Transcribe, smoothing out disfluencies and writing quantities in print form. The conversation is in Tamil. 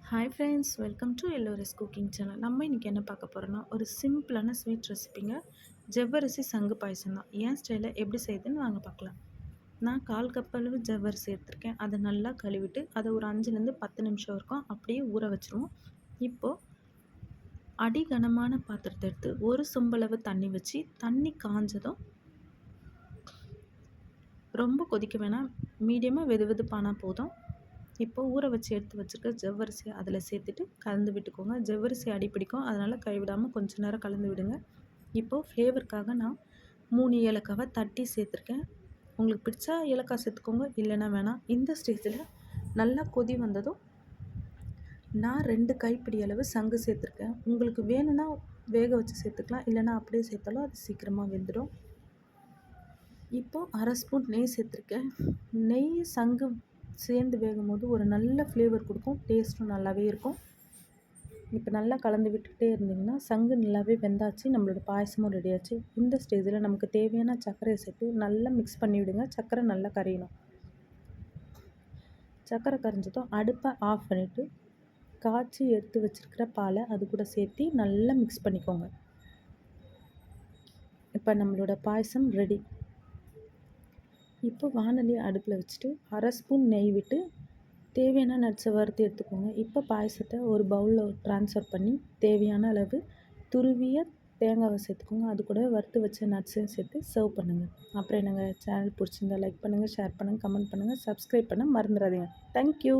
ஹாய் ஃப்ரெண்ட்ஸ், வெல்கம் டு எல்லோரிஸ் குக்கிங் சேனல். நம்ம இன்றைக்கி என்ன பார்க்க போகிறோன்னா, ஒரு சிம்பிளான ஸ்வீட் ரெசிபிங்க. ஜவ்வரிசி சங்கு பாயசம் தான். என் ஸ்டைலில் எப்படி செய்யுதுன்னு வாங்க பார்க்கலாம். நான் 1/4 கப் அளவு ஜவ்வரிசி எடுத்திருக்கேன். அதை நல்லா கழுவிட்டு அதை ஒரு 5லேருந்து 10 நிமிஷம் இருக்கும் அப்படியே ஊற வச்சுருவோம். இப்போது அடி கனமான பாத்திரத்தை எடுத்து ஒரு சொம்பளவு தண்ணி வச்சு, தண்ணி காஞ்சதும் ரொம்ப கொதிக்க வேணாம், மீடியமாக வெது வெதுப்பானா போதும். இப்போ ஊற வச்சு எடுத்து வச்சுருக்க ஜவ்வரிசி அதில் சேர்த்துட்டு கலந்து விட்டுக்கோங்க. ஜவ்வரிசி அடி பிடிக்கும், அதனால் கைவிடாமல் கொஞ்ச நேரம் கலந்து விடுங்க. இப்போது ஃப்ளேவருக்காக நான் 3 ஏலக்காவை தட்டி சேர்த்துருக்கேன். உங்களுக்கு பிடிச்சா ஏலக்காய் சேர்த்துக்கோங்க, இல்லைன்னா வேணாம். இந்த ஸ்டேஜில் நல்லா கொதி வந்ததும் நான் 2 கைப்பிடி அளவு சங்கு சேர்த்துருக்கேன். உங்களுக்கு வேணும்னா வேக வச்சு சேர்த்துக்கலாம், இல்லைன்னா அப்படியே சேர்த்தாலும் அது சீக்கிரமாக வெந்துடும். இப்போது 1/2 ஸ்பூன் நெய் சேர்த்துருக்கேன். நெய் சங்கு சேர்ந்து வேகும்போது ஒரு நல்ல ஃப்ளேவர் கொடுக்கும், டேஸ்ட்டும் நல்லாவே இருக்கும். இப்போ நல்லா கலந்து விட்டுக்கிட்டே இருந்திங்கன்னா சங்கு நல்லாவே வெந்தாச்சு, நம்மளோட பாயசமும் ரெடி ஆச்சு. இந்த ஸ்டேஜில் நமக்கு தேவையான சர்க்கரையை சேர்த்து நல்லா மிக்ஸ் பண்ணி விடுங்க. சர்க்கரை நல்லா கரையணும். சர்க்கரை கரைஞ்சதும் அடுப்பை ஆஃப் பண்ணிவிட்டு காய்ச்சி எடுத்து வச்சுருக்கிற பாலை அது கூட சேர்த்து நல்லா மிக்ஸ் பண்ணிக்கோங்க. இப்போ நம்மளோட பாயசம் ரெடி. இப்போ வானொலி அடுப்பில் வச்சுட்டு 1/2 ஸ்பூன் நெய் விட்டு தேவையான நட்ஸை வறுத்து எடுத்துக்கோங்க. இப்போ பாயசத்தை ஒரு பவுலில் ட்ரான்ஸ்ஃபர் பண்ணி தேவையான அளவு துருவிய தேங்காவை சேர்த்துக்கோங்க. அது கூட வறுத்து வச்ச நட்ஸையும் சேர்த்து சர்வ் பண்ணுங்கள். அப்புறம் என்னங்க, சேனல் பிடிச்சிருந்தா லைக் பண்ணுங்கள், ஷேர் பண்ணுங்கள், கமெண்ட் பண்ணுங்கள், சப்ஸ்கிரைப் பண்ண மறந்துடாதீங்க. தேங்க்யூ.